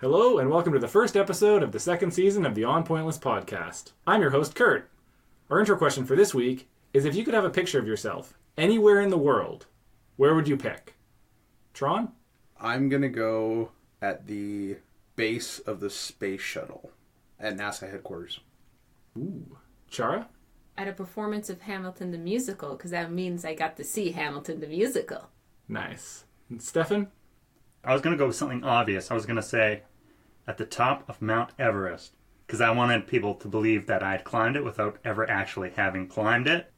Hello, and welcome to the first episode of the second season of the On Pointless podcast. I'm your host, Curt. Our intro question for this week is, if you could have a picture of yourself anywhere in the world, where would you pick? Tron? I'm going to go at the base of the space shuttle at NASA headquarters. Ooh. Chara? At a performance of Hamilton the Musical, because that means I got to see Hamilton the Musical. Nice. And Stefan? I was going to go with something obvious. I was going to say at the top of Mount Everest, because I wanted people to believe that I had climbed it without ever actually having climbed it.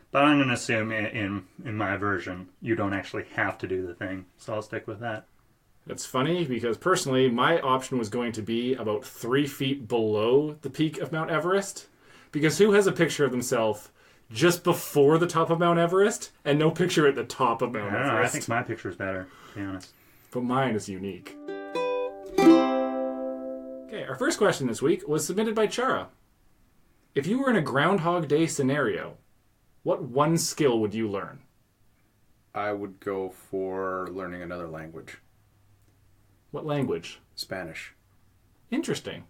But I'm going to assume in my version, you don't actually have to do the thing. So I'll stick with that. That's funny, because personally, my option was going to be about 3 feet below the peak of Mount Everest. Because who has a picture of themselves just before the top of Mount Everest, and no picture at the top of Mount Everest? I think my picture is better, to be honest. But mine is unique. Okay, our first question this week was submitted by Chara. If you were in a Groundhog Day scenario, what one skill would you learn? I would go for learning another language. What language? Spanish. Interesting.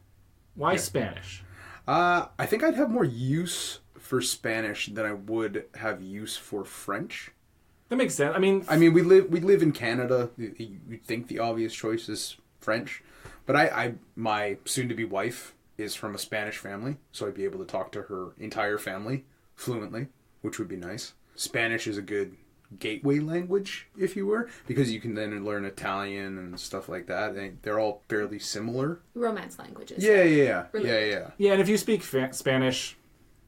Why Spanish? I think I'd have more use for Spanish than I would have use for French. That makes sense. I mean, we live in Canada. You'd think the obvious choice is French. But my soon-to-be wife is from a Spanish family, so I'd be able to talk to her entire family fluently, which would be nice. Spanish is a good gateway language, if you were, because you can then learn Italian and stuff like that. They're all fairly similar. Romance languages. Yeah. Yeah, and if you speak Spanish,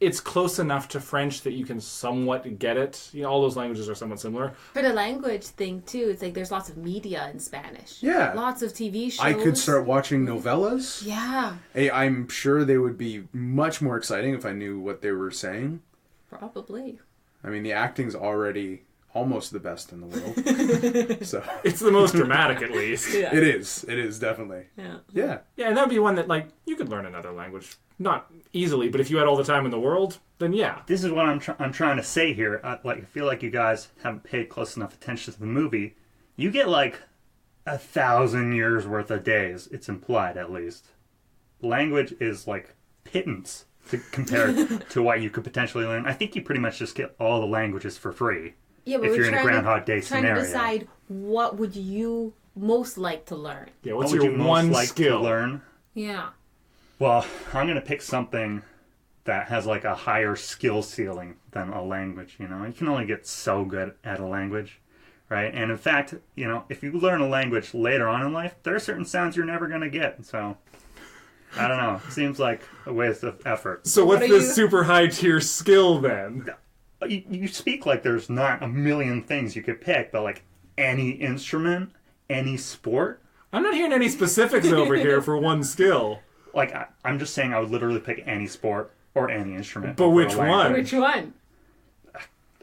it's close enough to French that you can somewhat get it. You know, all those languages are somewhat similar. For the language thing, too, it's like there's lots of media in Spanish. Yeah. Lots of TV shows. I could start watching novellas. Yeah. I'm sure they would be much more exciting if I knew what they were saying. Probably. I mean, the acting's already almost the best in the world. So it's the most dramatic, at least. Yeah. It is definitely. Yeah, and that would be one that, like, you could learn another language. Not easily, but if you had all the time in the world, then yeah. This is what I'm trying to say here. I feel like you guys haven't paid close enough attention to the movie. You get like 1,000 years worth of days. It's implied, at least. Language is like pittance compared to what you could potentially learn. I think you pretty much just get all the languages for free. Yeah, but if you're in a Groundhog Day scenario. Trying to decide what would you most like to learn. Yeah, what's what your would you one most like skill? To learn? Yeah. Well, I'm going to pick something that has like a higher skill ceiling than a language, you know. You can only get so good at a language, right? And in fact, you know, if you learn a language later on in life, there are certain sounds you're never going to get. So, I don't know. It seems like a waste of effort. So what's the super high tier skill then? You speak like there's not a million things you could pick, but like any instrument, any sport. I'm not hearing any specifics over here for one skill. Like, I'm just saying I would literally pick any sport or any instrument. But which one? Which one?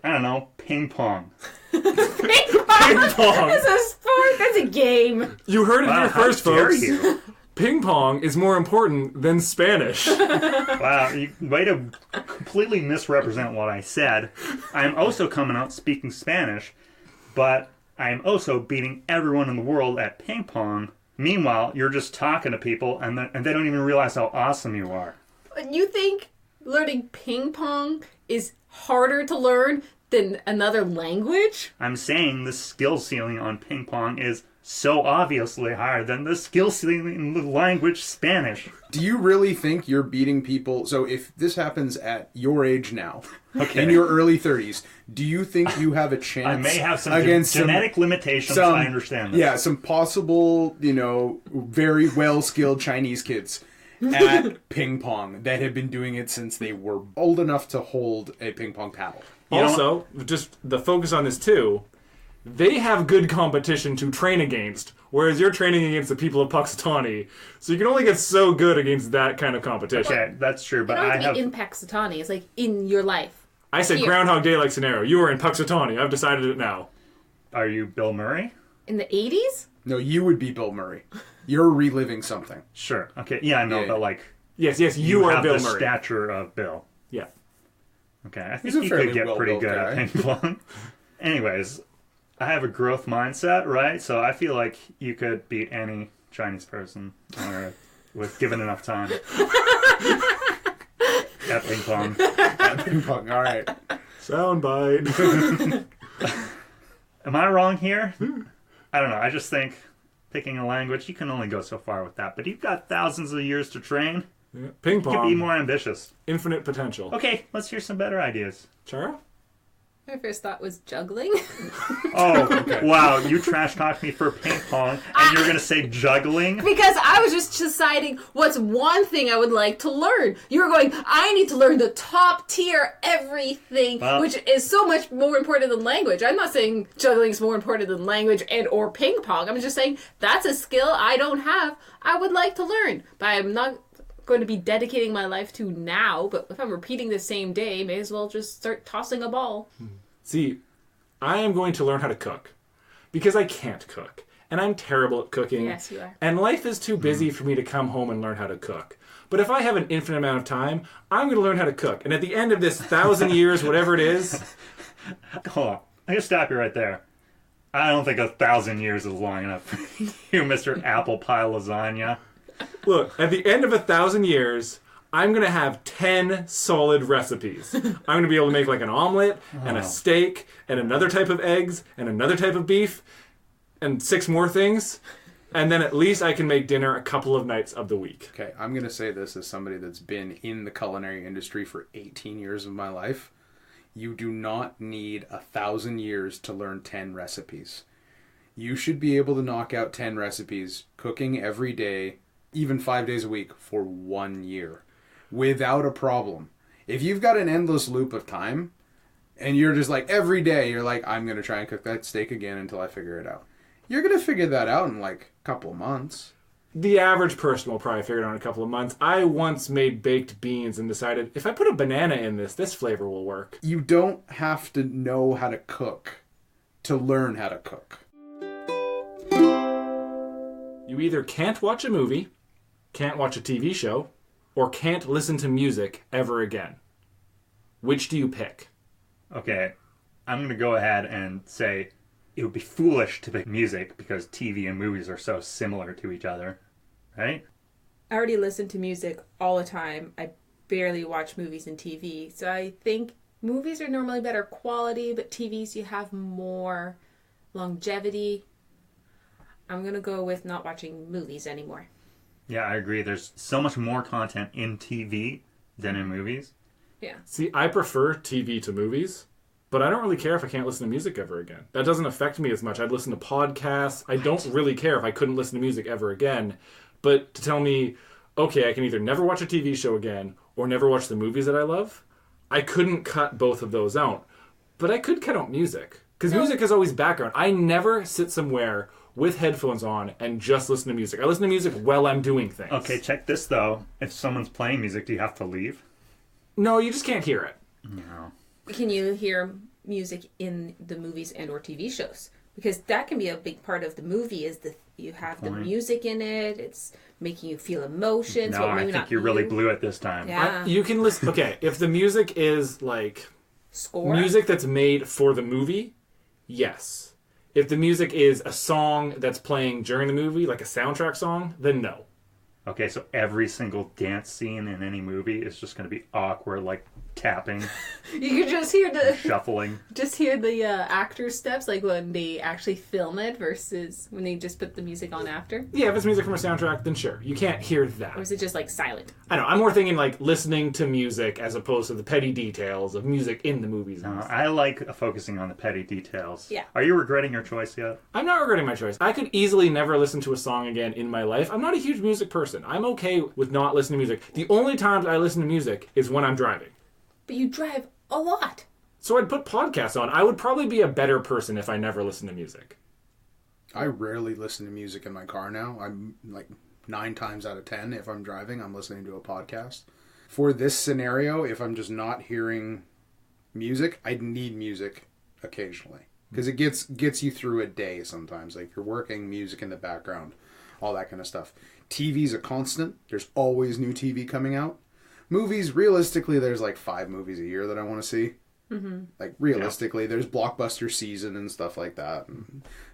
I don't know. Ping pong. Ping pong? Ping pong. That's a sport. That's a game. You heard it here first, how dare folks. you? Ping pong is more important than Spanish. Wow, way to completely misrepresent what I said. I'm also coming out speaking Spanish, but I'm also beating everyone in the world at ping pong. Meanwhile, you're just talking to people, and they don't even realize how awesome you are. You think learning ping pong is harder to learn than another language? I'm saying the skill ceiling on ping pong is so obviously higher than the skill ceiling in the language Spanish. Do you really think you're beating people? So if this happens at your age now, okay, in your early 30s, do you think you have a chance? I may have some against genetic limitations. I understand this. Yeah, some possible, very well-skilled Chinese kids at ping pong that have been doing it since they were old enough to hold a ping pong paddle. Also, just the focus on this too, they have good competition to train against, whereas you're training against the people of Puxatawny, so you can only get so good against that kind of competition. Okay, that's true, but I I don't have... think in Puxatawny. It's like in your life. I said Here. Groundhog Day-like scenario. You are in Puxatawny. I've decided it now. Are you Bill Murray? In the 80s? No, you would be Bill Murray. You're reliving something. Sure. Okay, yeah, I know, Yeah. but like... Yes, you are have Bill the Murray. stature of Bill. Yeah. Okay, I He's think a you fairly could get pretty well-built good guy. at ping pong. Anyways, I have a growth mindset, right? So I feel like you could beat any Chinese person on Earth with given enough time. At ping pong. At ping pong, all right. Soundbite. Am I wrong here? I don't know. I just think picking a language, you can only go so far with that. But you've got thousands of years to train. Yeah. Ping You can pong. be more ambitious. Infinite potential. Okay, let's hear some better ideas. Chara? My first thought was juggling. Oh, wow. You trash talked me for ping pong, and you're going to say juggling? Because I was just deciding what's one thing I would like to learn. You were going, I need to learn the top tier everything, Well, which is so much more important than language. I'm not saying juggling is more important than language and or ping pong. I'm just saying that's a skill I don't have. I would like to learn, but I'm not going to be dedicating my life to now. But if I'm repeating the same day, may as well just start tossing a ball. See, I am going to learn how to cook. Because I can't cook. And I'm terrible at cooking. Yes, you are. And life is too busy for me to come home and learn how to cook. But if I have an infinite amount of time, I'm going to learn how to cook. And at the end of this 1,000 years, whatever it is... Hold on. I'm going to stop you right there. I don't think 1,000 years is long enough for you, Mr. Apple Pie Lasagna. Look, at the end of 1,000 years, I'm going to have 10 solid recipes. I'm going to be able to make like an omelet and a steak and another type of eggs and another type of beef and 6 more things. And then at least I can make dinner a couple of nights of the week. Okay, I'm going to say this as somebody that's been in the culinary industry for 18 years of my life. You do not need 1,000 years to learn 10 recipes. You should be able to knock out 10 recipes, cooking every day, even 5 days a week, for 1 year. Without a problem. If you've got an endless loop of time, and you're just like, every day, you're like, I'm going to try and cook that steak again until I figure it out. You're going to figure that out in like a couple of months. The average person will probably figure it out in a couple of months. I once made baked beans and decided, if I put a banana in this flavor will work. You don't have to know how to cook to learn how to cook. You either can't watch a movie, can't watch a TV show, or can't listen to music ever again. Which do you pick? Okay, I'm going to go ahead and say it would be foolish to pick music because TV and movies are so similar to each other, right? I already listen to music all the time. I barely watch movies and TV. So I think movies are normally better quality, but TVs you have more longevity. I'm going to go with not watching movies anymore. Yeah, I agree. There's so much more content in TV than in movies. Yeah. See, I prefer TV to movies, but I don't really care if I can't listen to music ever again. That doesn't affect me as much. I'd listen to podcasts. I don't really care if I couldn't listen to music ever again. But to tell me, okay, I can either never watch a TV show again or never watch the movies that I love, I couldn't cut both of those out. But I could cut out music. Because music is always background. I never sit somewhere with headphones on and just listen to music. I listen to music while I'm doing things. Okay, check this though. If someone's playing music, do you have to leave? No, you just can't hear it. No. Can you hear music in the movies and or TV shows? Because that can be a big part of the movie is that you have the music in it. It's making you feel emotions. No, I think you really blew it this time. Yeah. You can listen. Okay, if the music is like Score? music that's made for the movie, yes. If the music is a song that's playing during the movie, like a soundtrack song, then no. Okay, so every single dance scene in any movie is just going to be awkward, like tapping, You can just hear shuffling. the actors' steps, like when they actually film it versus when they just put the music on after. Yeah, if it's music from a soundtrack, then sure. You can't hear that. Or is it just like silent? I know. I'm more thinking like listening to music as opposed to the petty details of music in the movies. I like focusing on the petty details. Yeah. Are you regretting your choice yet? I'm not regretting my choice. I could easily never listen to a song again in my life. I'm not a huge music person. I'm okay with not listening to music. The only times I listen to music is when I'm driving. But you drive a lot. So I'd put podcasts on. I would probably be a better person if I never listened to music. I rarely listen to music in my car now. I'm like 9 times out of 10, if I'm driving, I'm listening to a podcast. For this scenario, if I'm just not hearing music, I'd need music occasionally. Because it gets you through a day sometimes. Like you're working, music in the background, all that kind of stuff. TV's a constant. There's always new TV coming out. Movies, realistically, there's like 5 movies a year that I want to see. Mm-hmm. Like, realistically, there's blockbuster season and stuff like that.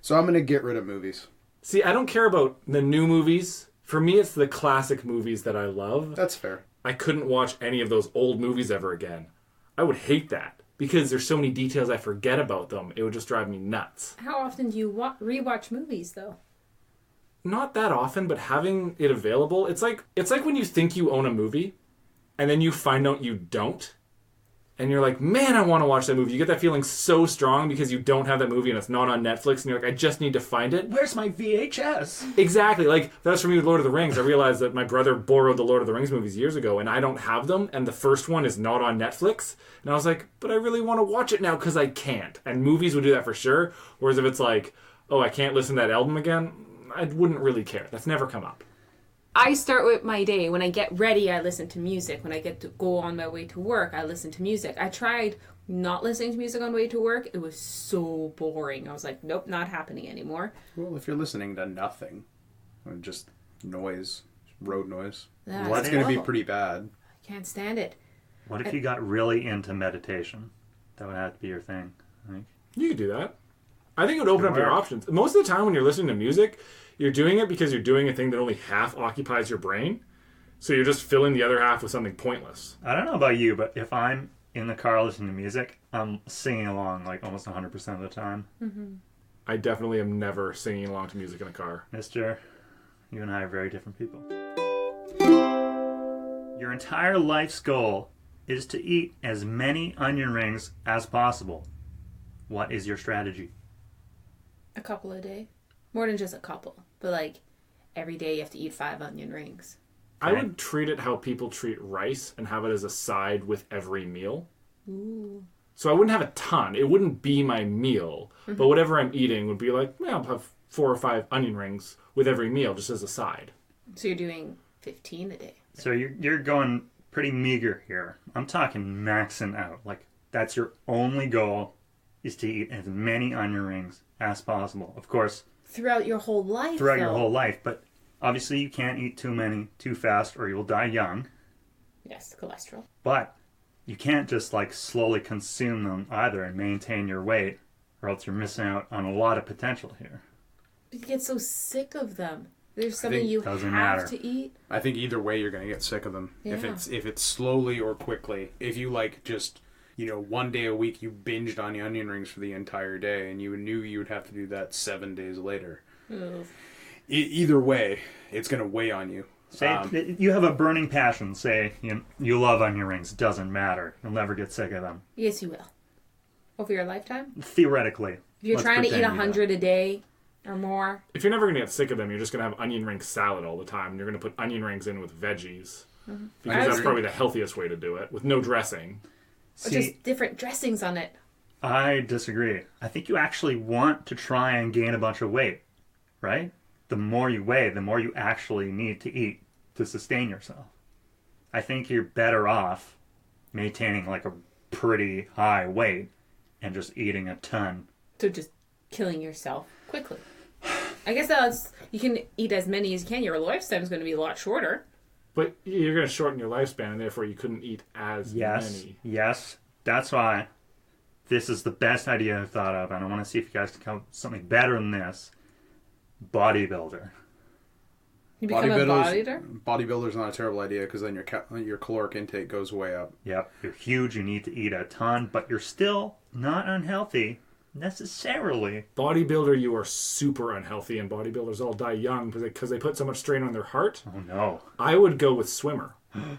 So I'm going to get rid of movies. See, I don't care about the new movies. For me, it's the classic movies that I love. That's fair. I couldn't watch any of those old movies ever again. I would hate that because there's so many details I forget about them. It would just drive me nuts. How often do you rewatch movies, though? Not that often, but having it available, it's like when you think you own a movie and then you find out you don't. And you're like, man, I want to watch that movie. You get that feeling so strong because you don't have that movie and it's not on Netflix. And you're like, I just need to find it. Where's my VHS? Exactly. Like, that was for me with Lord of the Rings. I realized that my brother borrowed the Lord of the Rings movies years ago and I don't have them. And the first one is not on Netflix. And I was like, but I really want to watch it now because I can't. And movies would do that for sure. Whereas if it's like, oh, I can't listen to that album again, I wouldn't really care. That's never come up. I start with my day. When I get ready, I listen to music. When I get to go on my way to work, I listen to music. I tried not listening to music on the way to work. It was so boring. I was like, nope, not happening anymore. Well, if you're listening to nothing, or just noise, road noise, That's that's going to be horrible. pretty bad. I can't stand it. What if you got really into meditation? That would have to be your thing, I think. You could do that. I think it would open up your options. Most of the time when you're listening to music, you're doing it because you're doing a thing that only half occupies your brain. So you're just filling the other half with something pointless. I don't know about you, but if I'm in the car listening to music, I'm singing along like almost 100% of the time. Mm-hmm. I definitely am never singing along to music in a car. Mister, you and I are very different people. Your entire life's goal is to eat as many onion rings as possible. What is your strategy? A couple a day. More than just a couple. But like, every day you have to eat 5 onion rings. I would treat it how people treat rice and have it as a side with every meal. Ooh. So I wouldn't have a ton. It wouldn't be my meal. But whatever I'm eating would be like, yeah, I'll have 4 or 5 onion rings with every meal just as a side. So you're doing 15 a day. So you're going pretty meager here. I'm talking maxing out. Like, that's your only goal, is to eat as many onion rings as possible. Of course, Throughout your whole life, throughout your though. whole life, but obviously you can't eat too many too fast or you'll die young. Yes, cholesterol. But you can't just like slowly consume them either and maintain your weight, or else you're missing out on a lot of potential here. You get so sick of them. There's something think you doesn't have matter. to eat. I think either way you're going to get sick of them. Yeah. If it's slowly or quickly. If you like just, one day a week you binged on onion rings for the entire day and you knew you would have to do that 7 days later. Ugh. Either way, it's going to weigh on you. Say you have a burning passion. Say you love onion rings. Doesn't matter. You'll never get sick of them. Yes, you will. Over your lifetime? Theoretically. If you're Let's trying to eat pretend you 100 a day or more, If you're never going to get sick of them, you're just going to have onion ring salad all the time. And you're going to put onion rings in with veggies. Because that's probably the healthiest way to do it, with no dressing. or just different dressings on it. I disagree. I think you actually want to try and gain a bunch of weight, right? The more you weigh, the more you actually need to eat to sustain yourself. I think you're better off maintaining like a pretty high weight and just eating a ton. So just killing yourself quickly. I guess that's, you can eat as many as you can. Your lifespan is going to be a lot shorter. But you're going to shorten your lifespan, and therefore you couldn't eat as many. Yes. That's why this is the best idea I've thought of, and I want to see if you guys can come up with something better than this. Bodybuilder. You become a bodybuilder? Bodybuilder's not a terrible idea because then your caloric intake goes way up. Yep, you're huge, you need to eat a ton, but you're still not unhealthy necessarily. Bodybuilder, you are super unhealthy, and bodybuilders all die young because they put so much strain on their heart. Oh no. I would go with swimmer.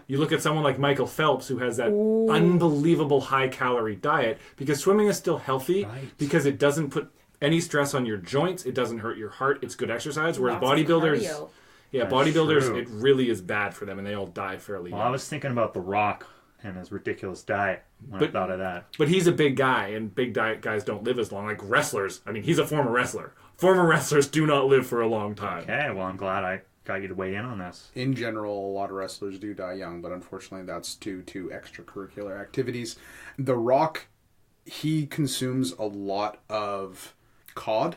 You look at someone like Michael Phelps, who has that unbelievable high-calorie diet, because swimming is still healthy because it doesn't put any stress on your joints, it doesn't hurt your heart, it's good exercise, whereas Lots of bodybuilders... cardio. Yeah, That's bodybuilders, true. it really is bad for them, and they all die fairly Well, young. I was thinking about The Rock and his ridiculous diet when I thought of that. But he's a big guy, and big diet guys don't live as long. Like wrestlers, I mean, he's a former wrestler. Former wrestlers do not live for a long time. Okay, well, I'm glad I got you to weigh in on this. In general, a lot of wrestlers do die young, but unfortunately that's due to extracurricular activities. The Rock, he consumes a lot of cod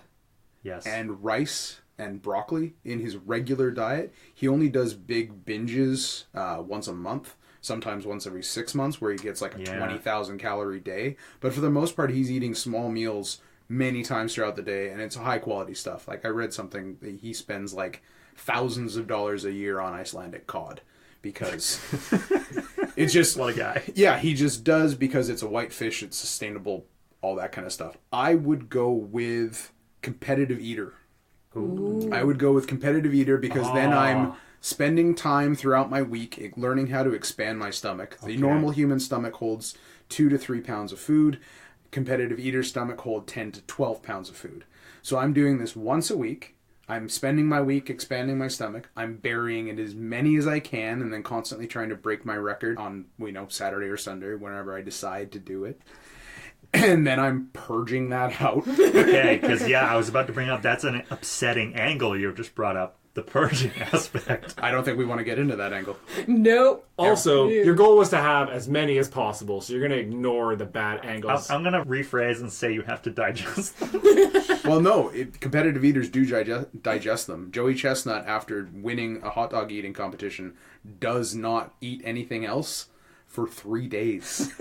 Yes. and rice and broccoli in his regular diet. He only does big binges once a month, sometimes once every 6 months, where he gets like a 20,000 calorie day. But for the most part, he's eating small meals many times throughout the day, and it's high quality stuff. Like I read something that he spends like thousands of dollars a year on Icelandic cod because it's just What a guy. yeah, he just does because it's a white fish, it's sustainable, all that kind of stuff. I would go with competitive eater. Ooh. I would go with competitive eater because then I'm spending time throughout my week learning how to expand my stomach. The normal human stomach holds 2 to 3 pounds of food. Competitive eater stomach hold 10 to 12 pounds of food. So I'm doing this once a week. I'm spending my week expanding my stomach. I'm burying it as many as I can and then constantly trying to break my record on, Saturday or Sunday, whenever I decide to do it. And then I'm purging that out. Okay, because I was about to bring up, that's an upsetting angle you just brought up. The purging aspect. I don't think we want to get into that angle. Nope. Also, your goal was to have as many as possible, so you're going to ignore the bad angles. I'm going to rephrase and say you have to digest them. Well, no, competitive eaters do digest them. Joey Chestnut, after winning a hot dog eating competition, does not eat anything else for 3 days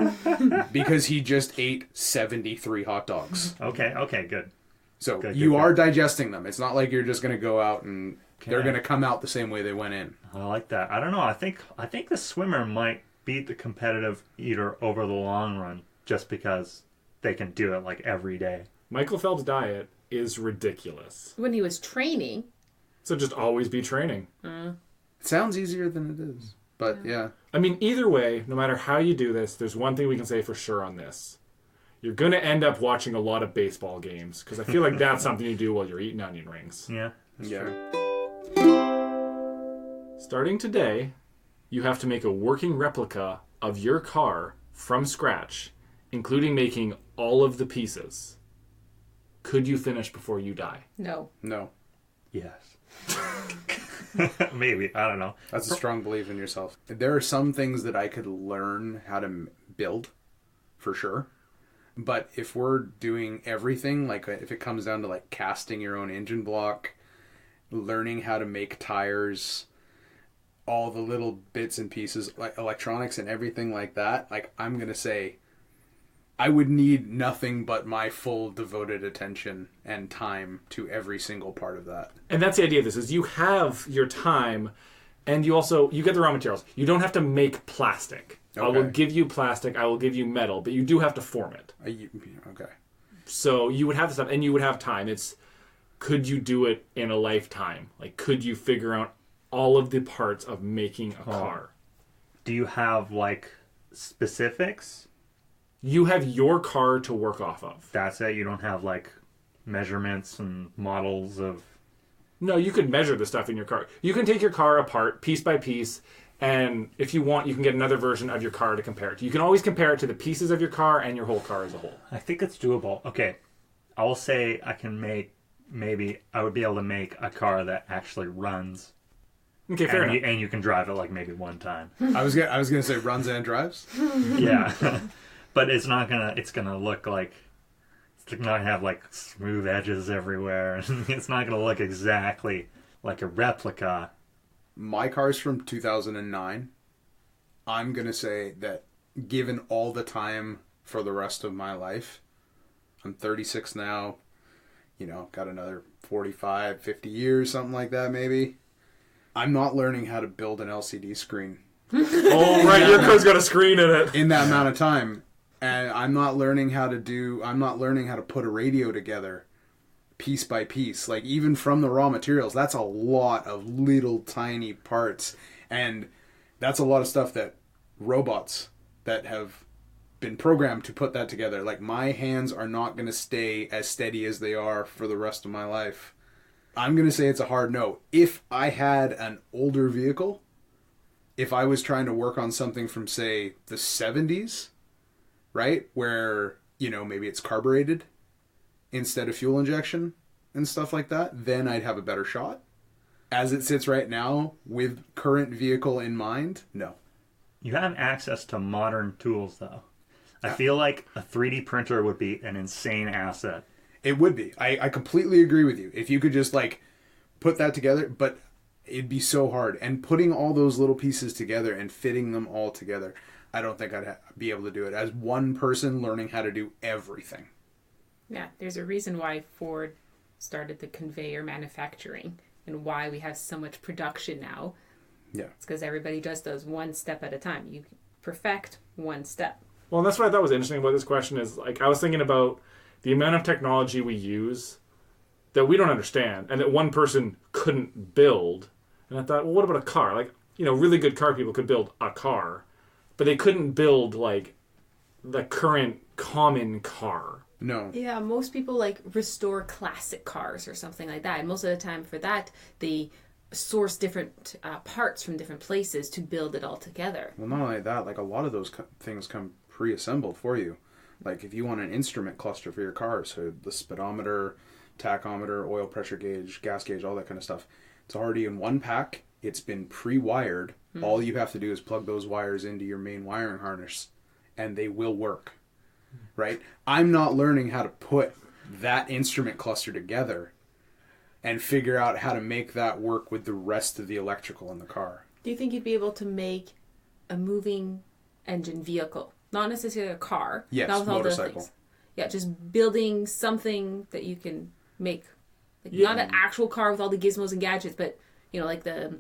because he just ate 73 hot dogs. Okay, good. So Good, you good. are digesting them. It's not like you're just going to go out and they're going to come out the same way they went in. I like that. I don't know. I think the swimmer might beat the competitive eater over the long run just because they can do it like every day. Michael Phelps' diet is ridiculous. When he was training. So just always be training. It sounds easier than it is. But yeah. I mean, either way, no matter how you do this, there's one thing we can say for sure on this. You're going to end up watching a lot of baseball games because I feel like that's something you do while you're eating onion rings. Yeah, that's true. Starting today, you have to make a working replica of your car from scratch, including making all of the pieces. Could you finish before you die? No. No. Yes. Maybe. I don't know. That's a strong belief in yourself. There are some things that I could learn how to build, for sure. But if we're doing everything, like if it comes down to like casting your own engine block, learning how to make tires, all the little bits and pieces, like electronics and everything like that, like I'm going to say I would need nothing but my full devoted attention and time to every single part of that. And that's the idea of this, is you have your time and you get the raw materials. You don't have to make plastic. Okay. I will give you plastic, I will give you metal, but you do have to form it. Okay. So you would have the stuff, and you would have time. It's, could you do it in a lifetime? Like, could you figure out all of the parts of making a car? Do you have, like, specifics? You have your car to work off of. That's it? You don't have, like, measurements and models of... No, you could measure the stuff in your car. You can take your car apart piece by piece, and if you want, you can get another version of your car to compare it to. You can always compare it to the pieces of your car and your whole car as a whole. I think it's doable. Okay, I will say I can make... Maybe I would be able to make a car that actually runs. Okay, fair enough. And you can drive it, like, maybe one time. I was gonna say runs and drives. Yeah. But it's not gonna... It's gonna look like... It's not gonna have, like, smooth edges everywhere. It's not gonna look exactly like a replica. My car's from 2009. I'm going to say that given all the time for the rest of my life, I'm 36 now, got another 45, 50 years, something like that maybe. I'm not learning how to build an LCD screen. Oh, right, your car's got a screen in it. In that amount of time. And I'm not learning how to put a radio together piece by piece, like even from the raw materials. That's a lot of little tiny parts, and that's a lot of stuff that robots that have been programmed to put that together, like my hands are not going to stay as steady as they are for the rest of my life. I'm going to say it's a hard no. If I had an older vehicle, if I was trying to work on something from, say, the 70s, right, where maybe it's carbureted instead of fuel injection and stuff like that, then I'd have a better shot. As it sits right now, with current vehicle in mind, no. You have access to modern tools, though. I feel like a 3D printer would be an insane asset. It would be. I completely agree with you. If you could just, like, put that together, but it'd be so hard. And putting all those little pieces together and fitting them all together, I don't think I'd be able to do it as one person learning how to do everything. Yeah, there's a reason why Ford started the conveyor manufacturing and why we have so much production now. Yeah. It's because everybody just does one step at a time. You perfect one step. Well, and that's what I thought was interesting about this question is, like, I was thinking about the amount of technology we use that we don't understand and that one person couldn't build. And I thought, well, what about a car? Like, you know, really good car people could build a car, but they couldn't build, like, the current common car. No. Yeah, most people like restore classic cars or something like that. And most of the time for that, they source different parts from different places to build it all together. Well, not only that, like a lot of those things come pre-assembled for you. Like if you want an instrument cluster for your car, so the speedometer, tachometer, oil pressure gauge, gas gauge, all that kind of stuff, it's already in one pack. It's been pre-wired. All you have to do is plug those wires into your main wiring harness, and they will work. Right? I'm not learning how to put that instrument cluster together and figure out how to make that work with the rest of the electrical in the car. Do you think you'd be able to make a moving engine vehicle? Not necessarily a car. Yes, not with all those motorcycle. things. Yeah, just building something that you can make. Like, not an actual car with all the gizmos and gadgets, but, you know, like the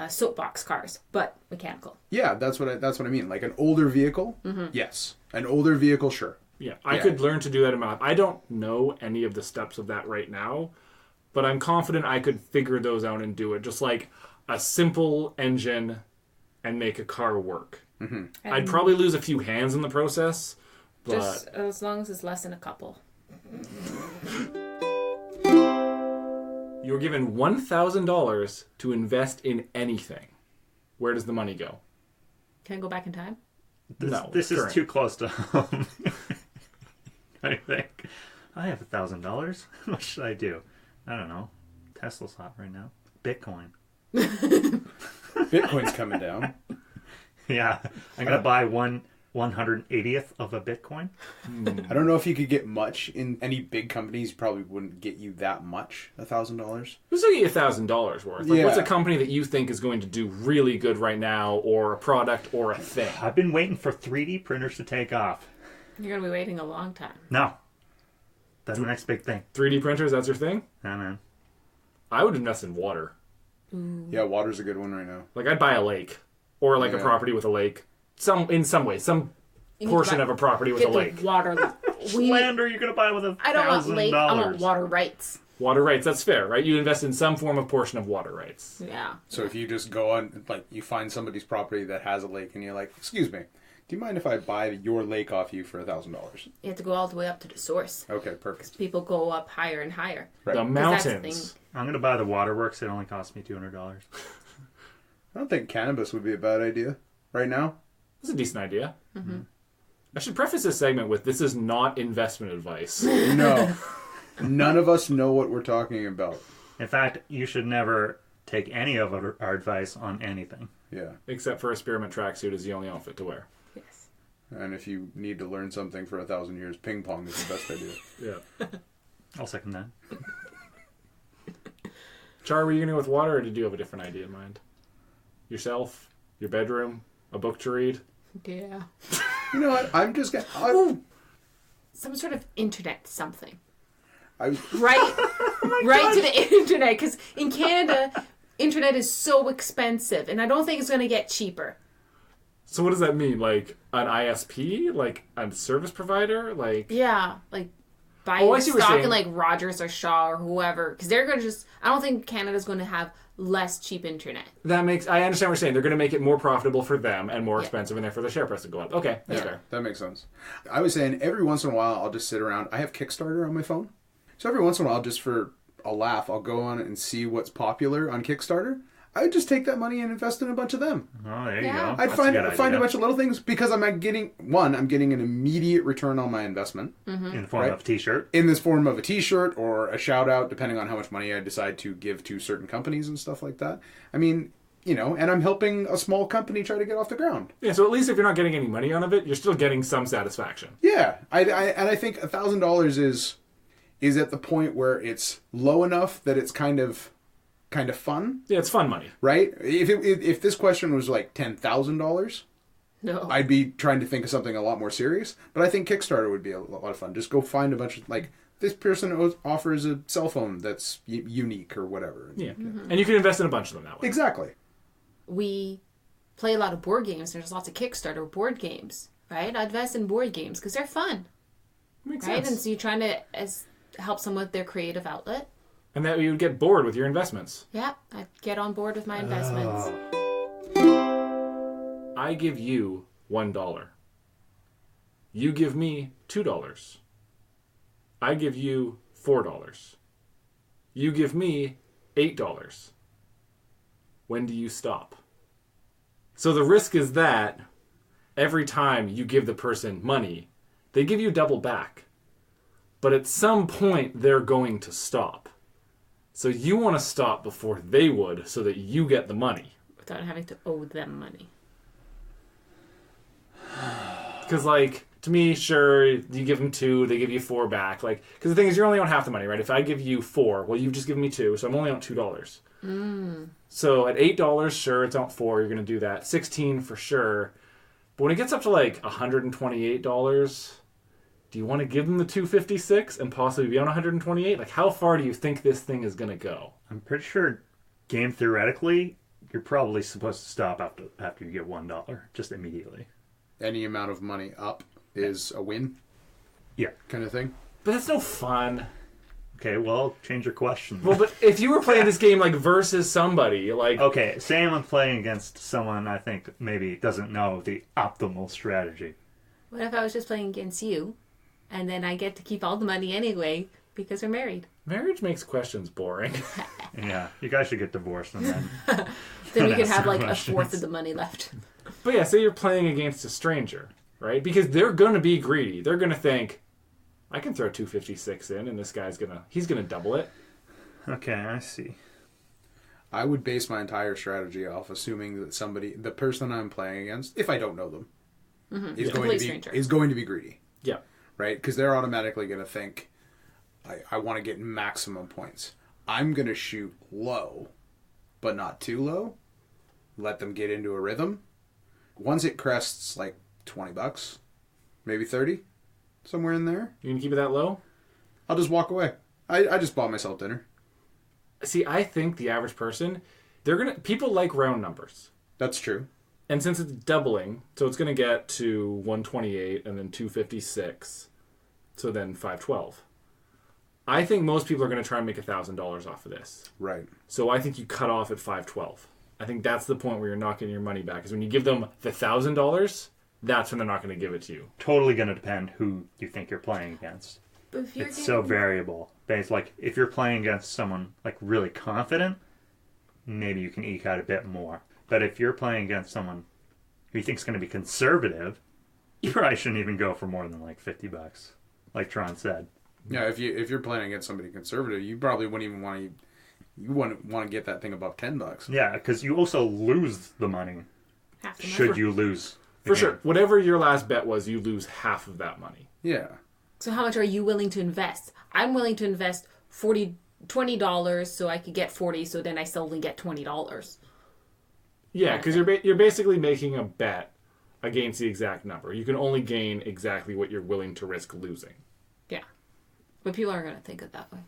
soapbox cars, but mechanical. Yeah, that's what I mean. Like an older vehicle, yes. An older vehicle, sure. Yeah, I could learn to do that in my life. I don't know any of the steps of that right now, but I'm confident I could figure those out and do it. Just like a simple engine and make a car work. I'd probably lose a few hands in the process, but... Just as long as it's less than a couple. You were given $1,000 to invest in anything. Where does the money go? Can I go back in time? This is too close to home. I think. I have $1,000. What should I do? I don't know. Tesla's hot right now. Bitcoin. Bitcoin's coming down. Yeah. I'm going to buy 1/180th of a Bitcoin. I don't know if you could get much in any big companies. Probably wouldn't get you that much. $1,000. Let's get you $1,000 worth. Like, what's Yeah. a company that you think is going to do really good right now, or a product, or a thing? I've been waiting for 3D printers to take off. You're going to be waiting a long time. No. That's the next big thing. 3D printers, that's your thing? Nah, man. I would invest in water. Yeah, water's a good one right now. Like, I'd buy a lake. Or, like, a Yeah. property with a lake. In some way. Some portion of a property with a Get lake. the water. Land are you going to buy with I don't want lake. I want $1,000? water rights. Water rights, that's fair, right? You invest in some form of portion of water rights. Yeah. So if you just go on, like, you find somebody's property that has a lake, and you're like, "Excuse me, do you mind if I buy your lake off you for $1,000?" You have to go all the way up to the source. Okay, perfect. People go up higher and higher. Right. The that's the mountains. I'm going to buy the waterworks. It only cost me $200. I don't think cannabis would be a bad idea right now. That's a decent idea. I should preface this segment with, this is not investment advice. No, none of us know what we're talking about. In fact, you should never take any of our advice on anything. Yeah, Except for a spearmint tracksuit is the only outfit to wear. Yes. and if you need to learn something for 1,000 years, ping pong is the best idea. Yeah. I'll second that. Char, were you going to go with water, or did you have a different idea in mind? Yourself? Your bedroom? A book to read? Yeah. You know what? I'm just gonna. Some sort of internet something. I Right, right to the internet, because in Canada, internet is so expensive, and I don't think it's going to get cheaper. So what does that mean? Like an ISP? Like a service provider? Like Yeah, like buy Oh, I see what you're stock saying. in like Rogers or Shaw or whoever, because they're going to just. I don't think Canada's going to have less cheap internet. that makes, I understand what you're saying. They're going to make it more profitable for them and more Yeah. expensive, and therefore the share price will go up. Okay, that's Yeah. fair. that makes sense. I was saying every once in a while I'll just sit around. I have Kickstarter on my phone, so every once in a while, just for a laugh, I'll go on and see what's popular on Kickstarter. I would just take that money and invest in a bunch of them. Oh, there you Yeah. go. I'd That's find a good find a idea. bunch of little things because I'm getting an immediate return on my investment In the form Right. of a t-shirt. in this form of a T-shirt or a shout out, depending on how much money I decide to give to certain companies and stuff like that. I mean, and I'm helping a small company try to get off the ground. Yeah, so at least if you're not getting any money out of it, you're still getting some satisfaction. Yeah, I think $1,000 is at the point where it's low enough that it's kind of fun, Yeah, it's fun money. right? If this question was like $10,000, No. I'd be trying to think of something a lot more serious. But I think Kickstarter would be a lot of fun. Just go find a bunch of, like, this person offers a cell phone that's unique or whatever. Yeah. And you can invest in a bunch of them that way. Exactly. We play a lot of board games. There's lots of Kickstarter board games, right? I invest in board games because they're fun, Makes right? sense. And so you're trying to help someone with their creative outlet. And that you would get bored with your investments. Yeah, I get on board with my investments. I give you $1. You give me $2. I give you $4. You give me $8. When do you stop? So the risk is that every time you give the person money, they give you double back. But at some point, they're going to stop. So you want to stop before they would so that you get the money. Without having to owe them money. Because, like, to me, sure, you give them 2, they give you 4 back. Like, because the thing is, you're only on half the money, right? If I give you 4, well, you've just given me 2, so I'm only on $2. So at $8, sure, it's on 4, you're going to do that. 16 for sure. But when it gets up to, like, $128, do you want to give them the $256 and possibly be on $128? Like, how far do you think this thing is going to go? I'm pretty sure, game theoretically, you're probably supposed to stop after you get $1, just immediately. Any amount of money up is a win. Yeah. Kind of thing. But that's no fun. Okay, well, change your question. Well, but if you were playing this game, like, versus somebody, like... Okay, say I'm playing against someone I think maybe doesn't know the optimal strategy. What if I was just playing against you, and then I get to keep all the money anyway because we're married? Marriage makes questions boring. Yeah, you guys should get divorced and then... Then we Don't could ask have the like questions. a fourth of the money left. But yeah, say you're playing against a stranger, right? Because they're going to be greedy. They're going to think, I can throw 256 in, and this guy's he's going to double it. Okay, I see. I would base my entire strategy off assuming that the person I'm playing against, if I don't know them, is Complete stranger. going to be greedy, Yeah. right? Because they're automatically going to think, I want to get maximum points. I'm going to shoot low, but not too low. Let them get into a rhythm. Once it crests like $20, maybe 30, somewhere in there, You can keep it that low? I'll just walk away. I just bought myself dinner. See, I think the average person, people like round numbers. That's true. And since it's doubling, so it's going to get to 128 and then 256, so then 512. I think most people are going to try and make $1,000 off of this. Right. So I think you cut off at 512. I think that's the point where you're not getting your money back. Is when you give them the $1,000, that's when they're not going to give it to you. Totally going to depend who you think you're playing against. But if you're It's so variable. Based, like, if you're playing against someone, like, really confident, maybe you can eke out a bit more. But if you're playing against someone who you think is going to be conservative, you probably shouldn't even go for more than, like, $50, like Tron said. Yeah, if you're playing against somebody conservative, you probably wouldn't even want to. You want to get that thing above $10. Yeah, because you also lose the money half the money. should you lose. the For game. sure. Whatever your last bet was, you lose half of that money. Yeah. So how much are you willing to invest? I'm willing to invest $20 so I could get 40, so then I still only get $20. Yeah, because you're basically making a bet against the exact number. You can only gain exactly what you're willing to risk losing. Yeah. But people aren't going to think of it that way.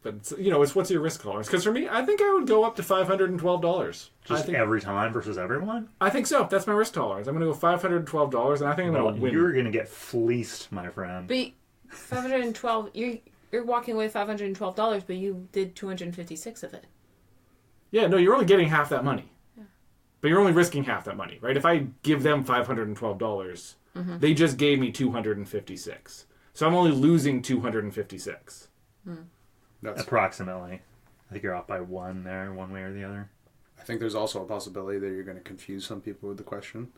But it's what's your risk tolerance? Because for me, I think I would go up to $512. Just every time versus everyone? I think so. That's my risk tolerance. I'm going to go $512, and I think I'm Well, going to win. you're going to get fleeced, my friend. But 512, you're walking away with $512, but you did 256 of it. Yeah, no, you're only getting half that money. Yeah. But you're only risking half that money, right? If I give them $512, they just gave me 256. So I'm only losing 256. That's. Approximately. I think you're off by one there, one way or the other. I think there's also a possibility that you're going to confuse some people with the question.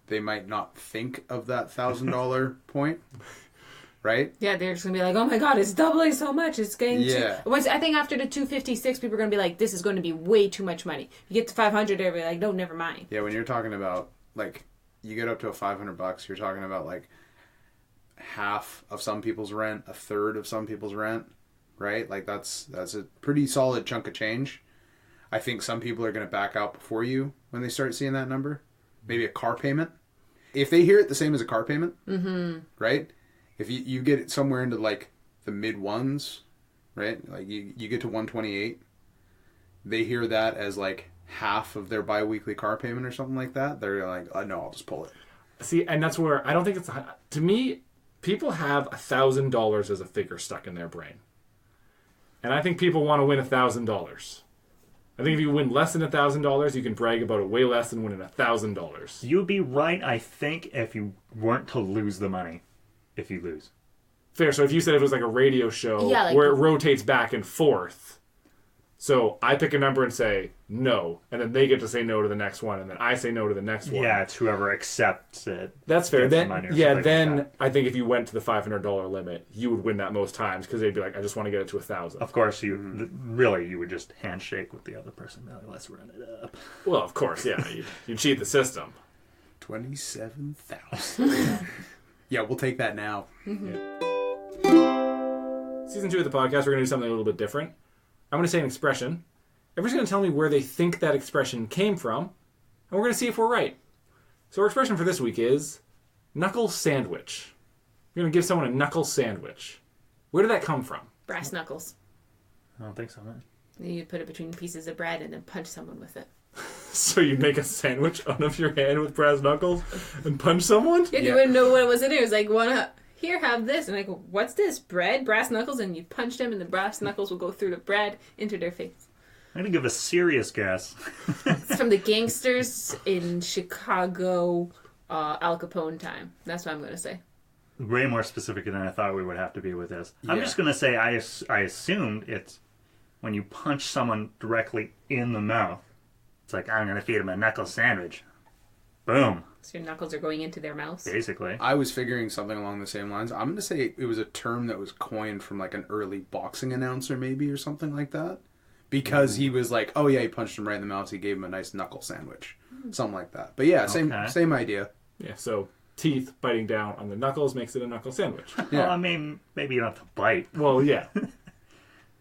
They might not think of that $1,000 point, right? Yeah, they're just going to be like, oh my god, it's doubling so much. It's getting Yeah. I think after the 256, people are going to be like, this is going to be way too much money. You get to 500, they'll be like, no, never mind. Yeah, when you're talking about, like, you get up to $500, you're talking about, like, half of some people's rent, a third of some people's rent, right? Like, that's a pretty solid chunk of change. I think some people are going to back out before you when they start seeing that number. Maybe a car payment. If they hear it the same as a car payment, right? If you get it somewhere into, like, the mid ones, right? Like you get to 128, they hear that as like half of their bi-weekly car payment or something like that. They're like, no, I'll just pull it. See, and that's where I don't think it's... To me, people have $1,000 as a figure stuck in their brain. And I think people want to win $1,000. I think if you win less than $1,000, you can brag about it way less than winning $1,000. You'd be right, I think, if you weren't to lose the money. If you lose. Fair. So if you said it was like a radio show Yeah, like- where it rotates back and forth. So I pick a number and say no, and then they get to say no to the next one, and then I say no to the next one. Yeah, it's whoever accepts it. That's fair. gets the Then, money or yeah, something like then that. I think if you went to the $500 limit, you would win that most times because they'd be like, I just want to get it to 1,000. Of course, you would just handshake with the other person. Be like, let's run it up. Well, of course, yeah. You cheat the system. 27,000. Yeah, we'll take that now. Season 2 of the podcast, we're going to do something a little bit different. I'm going to say an expression. Everyone's going to tell me where they think that expression came from, and we're going to see if we're right. So our expression for this week is knuckle sandwich. You're going to give someone a knuckle sandwich. Where did that come from? Brass knuckles. I don't think so, man. You put it between pieces of bread and then punch someone with it. So you make a sandwich out of your hand with brass knuckles and punch someone? Yeah, you wouldn't know what was in it. It was like, here, have this. And I go, what's this? Bread? Brass knuckles? And you punch them and the brass knuckles will go through the bread into their face. I'm going to give a serious guess. It's from the gangsters in Chicago, Al Capone time. That's what I'm going to say. Way more specific than I thought we would have to be with this. I'm Yeah. just going to say I assumed it's when you punch someone directly in the mouth. It's like, I'm going to feed him a knuckle sandwich. Boom. So your knuckles are going into their mouths. Basically. I was figuring something along the same lines. I'm going to say it was a term that was coined from like an early boxing announcer maybe or something like that. Because he was like, oh yeah, he punched him right in the mouth. So he gave him a nice knuckle sandwich. Something like that. But yeah, same idea. Yeah, so teeth biting down on the knuckles makes it a knuckle sandwich. Yeah. Well, I mean, maybe you don't have to bite. Well, yeah.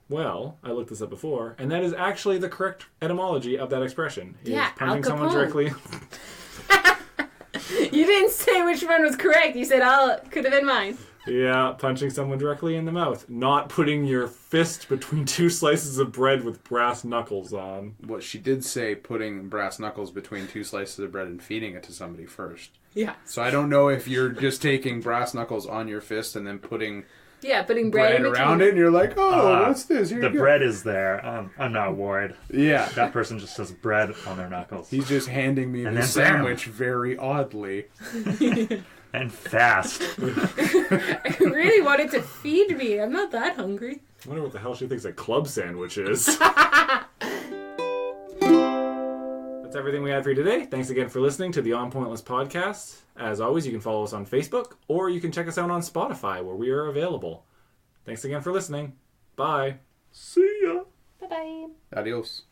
Well, I looked this up before, and that is actually the correct etymology of that expression. Is Yeah, punching Al someone Capone. directly. You didn't say which one was correct. You said, could have been mine. Yeah, punching someone directly in the mouth. Not putting your fist between two slices of bread with brass knuckles on. What she did say, putting brass knuckles between two slices of bread and feeding it to somebody first. Yeah. So I don't know if you're just taking brass knuckles on your fist and then putting Yeah, putting bread bread in around between. it, and you're like, oh, what's this? Here The you go. bread is there. I'm not worried. Yeah. That person just has bread on their knuckles. He's just handing me And the then sandwich very oddly. And fast. I really wanted to feed me. I'm not that hungry. I wonder what the hell she thinks a club sandwich is. That's everything we had for you today. Thanks again for listening to the On Pointless podcast. As always, you can follow us on Facebook, or you can check us out on Spotify, where we are available. Thanks again for listening. Bye. See ya. Bye-bye. Adios.